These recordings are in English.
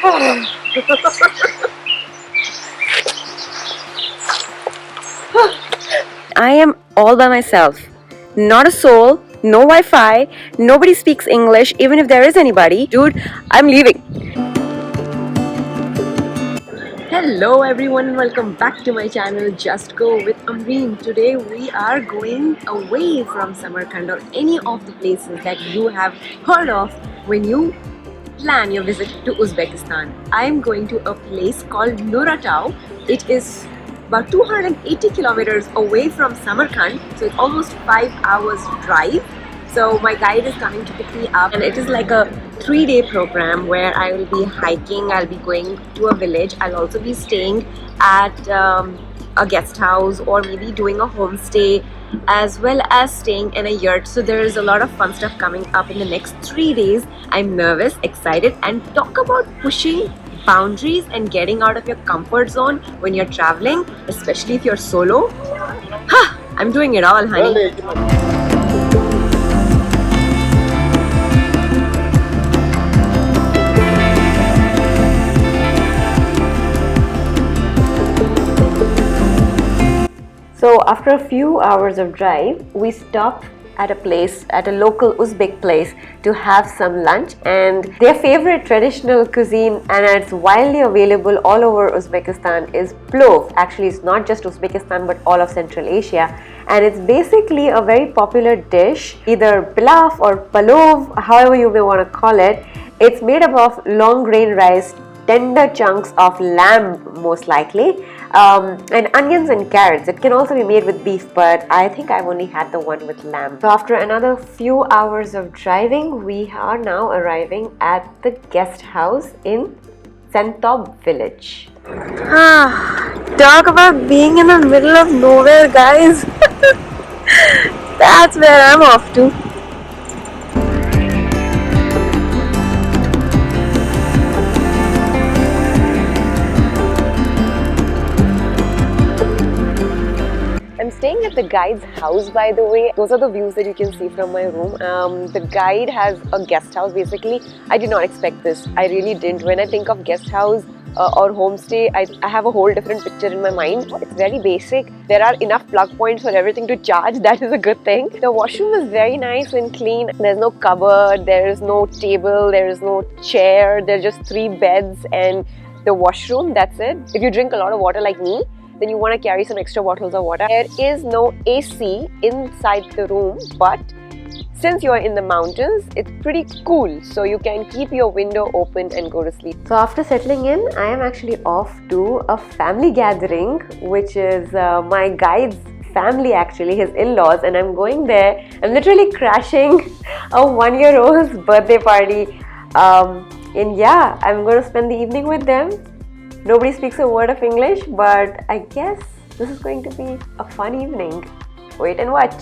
I am all by myself. Not a soul, no Wi-Fi, nobody speaks English, even if there is anybody. Dude, I'm leaving. Hello everyone and welcome back to my channel Just Go with Amreen. Today we are going away from Samarkand or any of the places that you have heard of when you plan your visit to Uzbekistan. I am going to a place called Nuratau. It is about 280 kilometers away from Samarkand, so it's almost 5 hours drive. So my guide is coming to pick me up, and it is like a 3-day program where I will be hiking, I'll be going to a village, I'll also be staying at a guest house or maybe doing a homestay, as well as staying in a yurt. So there is a lot of fun stuff coming up in the next 3 days. I'm nervous, excited, and talk about pushing boundaries and getting out of your comfort zone when you're traveling, especially if you're solo. I'm doing it all, honey. So after a few hours of drive, we stopped at a local Uzbek place to have some lunch, and their favorite traditional cuisine, and it's widely available all over Uzbekistan, is plov. Actually, it's not just Uzbekistan but all of Central Asia, and it's basically a very popular dish, either pilaf or palov, however you may want to call it. It's made up of long grain rice, tender chunks of lamb most likely, and onions and carrots. It can also be made with beef, but I think I've only had the one with lamb. So after another few hours of driving, we are now arriving at the guest house in Sentob village. Talk about being in the middle of nowhere, guys. That's where I'm off to. I'm staying at the guide's house, by the way. Those are the views that you can see from my room. The guide has a guest house basically. I did not expect this. I really didn't. When I think of guest house or homestay, I have a whole different picture in my mind. It's very basic. There are enough plug points for everything to charge. That is a good thing. The washroom is very nice and clean. There's no cupboard, there is no table, there is no chair. There are just 3 beds and the washroom. That's it. If you drink a lot of water like me, then you want to carry some extra bottles of water. There is no AC inside the room, but since you are in the mountains, it's pretty cool, so you can keep your window open and go to sleep. So after settling in, I am actually off to a family gathering, which is my guide's family, actually his in-laws, and I'm going there. I'm literally crashing a 1-year-old's birthday party, and yeah, I'm going to spend the evening with them. Nobody speaks a word of English, but I guess this is going to be a fun evening. Wait and watch.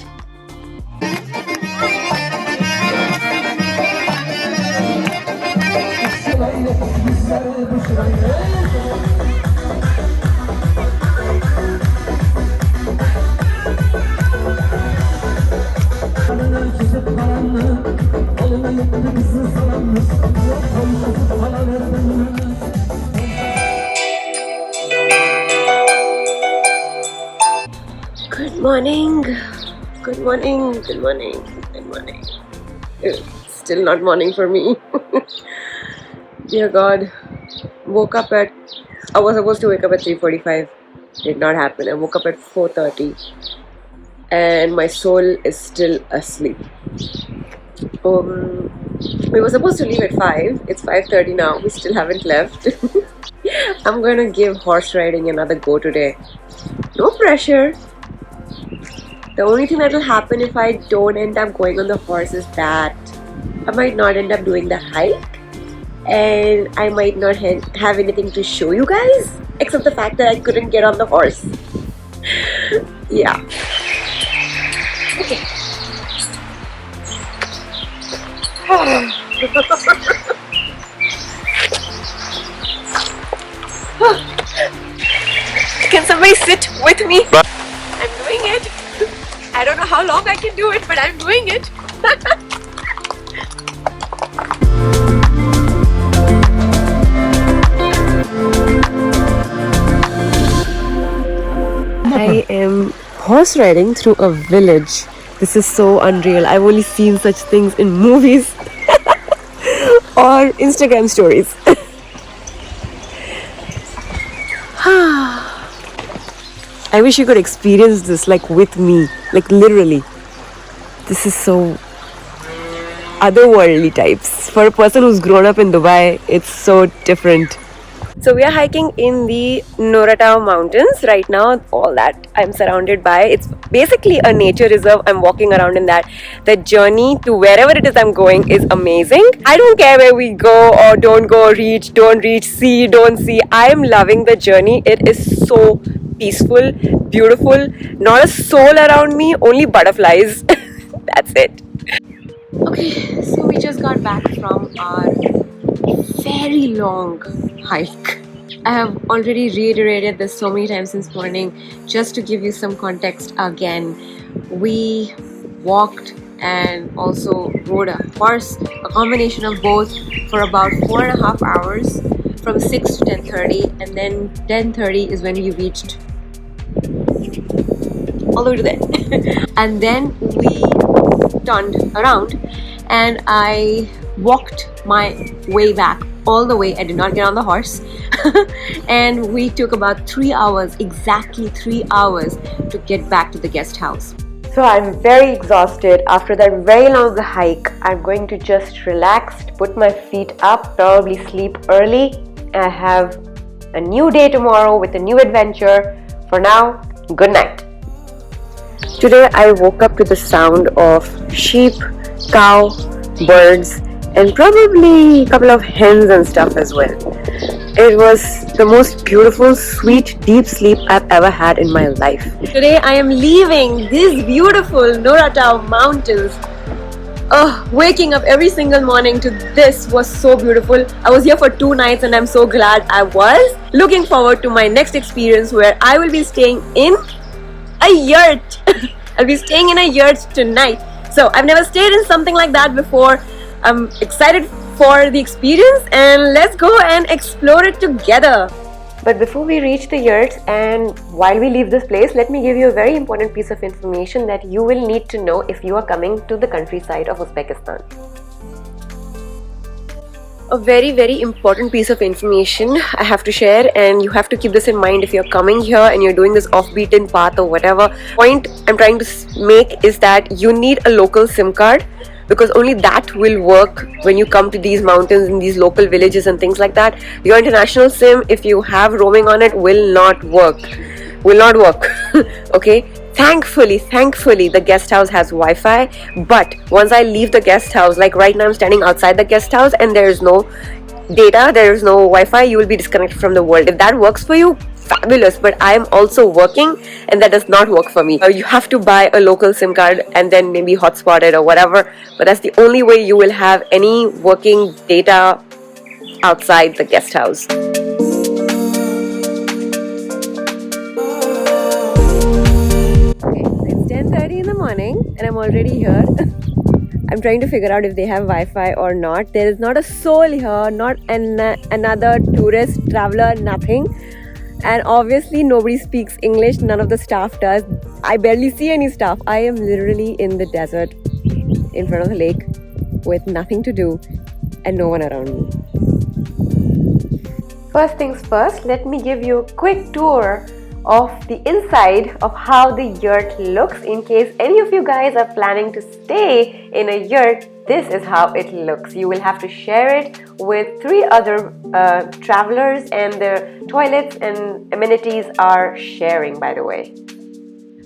Good morning, good morning, good morning, good morning. It's still not morning for me. Dear God, I was supposed to wake up at 3:45. Did not happen. I woke up at 4:30 and my soul is still asleep. We were supposed to leave at 5. It's 5:30 now. We still haven't left. I'm gonna give horse riding another go today. No pressure. The only thing that will happen if I don't end up going on the horse is that I might not end up doing the hike, and I might not have anything to show you guys except the fact that I couldn't get on the horse. Yeah. Okay. Can somebody sit with me? I'm doing it. I don't know how long I can do it, but I'm doing it. horse riding through a village. This is so unreal. I've only seen such things in movies or Instagram stories. I wish you could experience this like with me, like literally. This is so otherworldly types. For a person who's grown up in Dubai, it's so different. So we are hiking in the Noratau mountains right now. All that I'm surrounded by. It's basically a nature reserve. I'm walking around in that. The journey to wherever it is I'm going is amazing. I don't care where we go or don't go, reach, don't reach, see, don't see. I am loving the journey. It is so peaceful, beautiful. Not a soul around me, only butterflies. That's it. Okay, so we just got back from our very long hike. I have already reiterated this so many times since morning. Just to give you some context again, we walked and also rode a horse, a combination of both, for about 4.5 hours from 6 to 10:30, and then 10:30 is when we reached all the way to there. And then we turned around and I walked my way back all the way. I did not get on the horse. And we took about 3 hours, exactly 3 hours, to get back to the guest house. So I'm very exhausted after that very long hike. I'm going to just relax, put my feet up, probably sleep early. I have a new day tomorrow with a new adventure. For now, good night. Today I woke up to the sound of sheep, cow, birds, and probably a couple of hens and stuff as well. It was the most beautiful, sweet, deep sleep I've ever had in my life. Today I am leaving these beautiful Noratau mountains. Waking up every single morning to this was so beautiful. I was here for 2 nights and I'm so glad I was. Looking forward to my next experience where I will be staying in a yurt. I'll be staying in a yurt tonight. So I've never stayed in something like that before. I'm excited for the experience and let's go and explore it together. But before we reach the yurts and while we leave this place, let me give you a very important piece of information that you will need to know if you are coming to the countryside of Uzbekistan. A very, very important piece of information I have to share, and you have to keep this in mind if you're coming here and you're doing this off-beaten path or whatever. Point I'm trying to make is that you need a local SIM card, because only that will work when you come to these mountains in these local villages and things like that. Your international SIM, if you have roaming on it, will not work. Okay? Thankfully, the guest house has Wi-Fi. But once I leave the guest house, like right now I'm standing outside the guest house and there is no data, there is no Wi-Fi, you will be disconnected from the world. If that works for you, fabulous. But I am also working and that does not work for me. You have to buy a local SIM card and then maybe hotspot it or whatever. But that's the only way you will have any working data outside the guest house. It's 10:30 in the morning and I'm already here. I'm trying to figure out if they have Wi-Fi or not. There is not a soul here, not another tourist, traveler, nothing. And obviously nobody speaks English, none of the staff does. I barely see any staff. I am literally in the desert in front of the lake with nothing to do and no one around me. First things first, let me give you a quick tour of the inside of how the yurt looks. In case any of you guys are planning to stay in a yurt, this is how it looks. You will have to share it with 3 other travelers, and the toilets and amenities are sharing, by the way.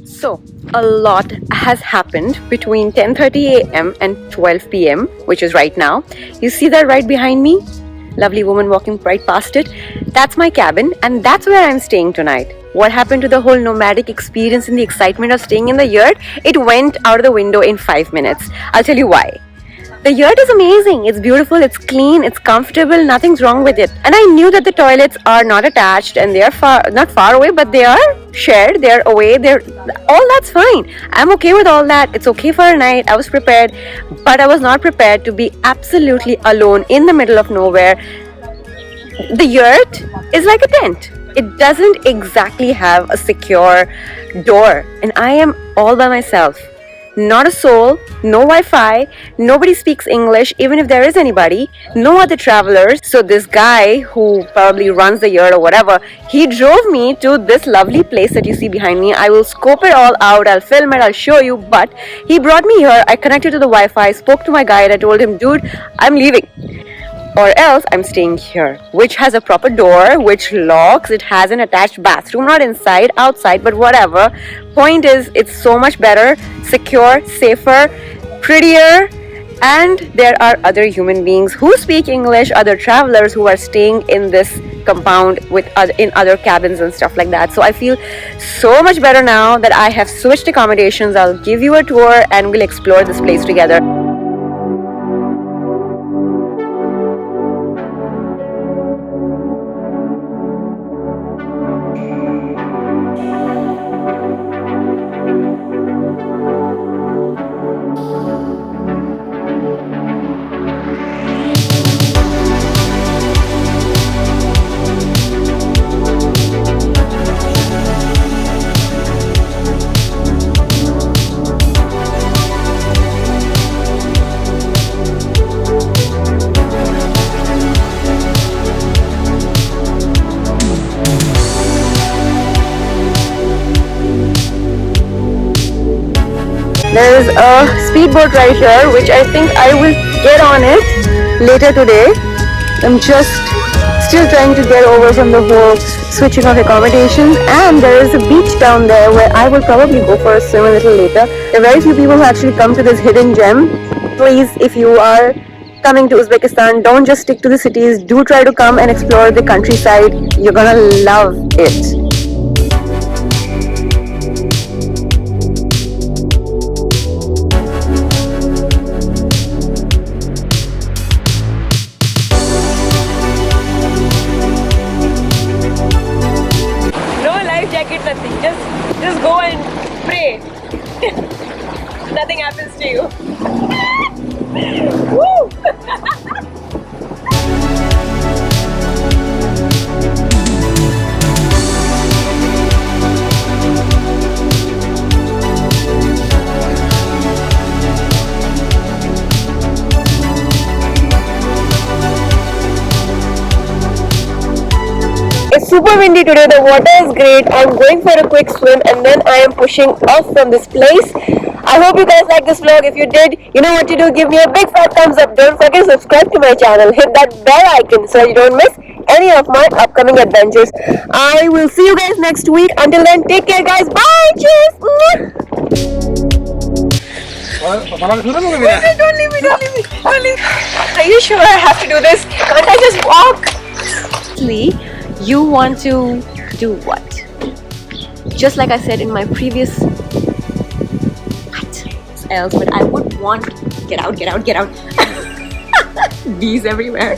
So, a lot has happened between 10:30 a.m. and 12 p.m., which is right now. You see that right behind me? Lovely woman walking right past it. That's my cabin and that's where I'm staying tonight. What happened to the whole nomadic experience and the excitement of staying in the yurt? It went out of the window in 5 minutes. I'll tell you why. The yurt is amazing. It's beautiful, it's clean, it's comfortable, nothing's wrong with it. And I knew that the toilets are not attached and they are not far away, but they are shared, they're away, all that's fine. I'm okay with all that. It's okay for a night. I was prepared, but I was not prepared to be absolutely alone in the middle of nowhere. The yurt is like a tent. it doesn't exactly have a secure door, and I am all by myself. Not a soul, no Wi-Fi, nobody speaks English, even if there is anybody, no other travelers. So this guy who probably runs the yurt or whatever, he drove me to this lovely place that you see behind me. I will scope it all out, I'll film it, I'll show you, but he brought me here. I connected to the Wi-Fi, spoke to my guide, I told him, dude, I'm leaving. Or else I'm staying here, which has a proper door, which locks, it has an attached bathroom, not inside, outside, but whatever. Point is, it's so much better, secure, safer, prettier, and there are other human beings who speak English, other travelers who are staying in this compound with in other cabins and stuff like that. So I feel so much better now that I have switched accommodations. I'll give you a tour and we'll explore this place together. There is a speedboat right here, which I think I will get on it later today. I'm just still trying to get over from the whole switching of accommodations, and there is a beach down there where I will probably go for a swim a little later. There are very few people who actually come to this hidden gem. Please, if you are coming to Uzbekistan, don't just stick to the cities. Do try to come and explore the countryside. You're gonna love it. Nothing. Just go and pray. Nothing happens to you. Woo! It's super windy today, the water is great. I'm going for a quick swim and then I am pushing off from this place. I hope you guys like this vlog. If you did, you know what to do. Give me a big fat thumbs up. Don't forget to subscribe to my channel. Hit that bell icon so you don't miss any of my upcoming adventures. I will see you guys next week. Until then, take care guys. Bye. Cheers. Don't leave me. Don't leave me. Are you sure I have to do this? Can't I just walk? You want to do what? Just like I said in my previous what else, but I would want get out. Bees everywhere.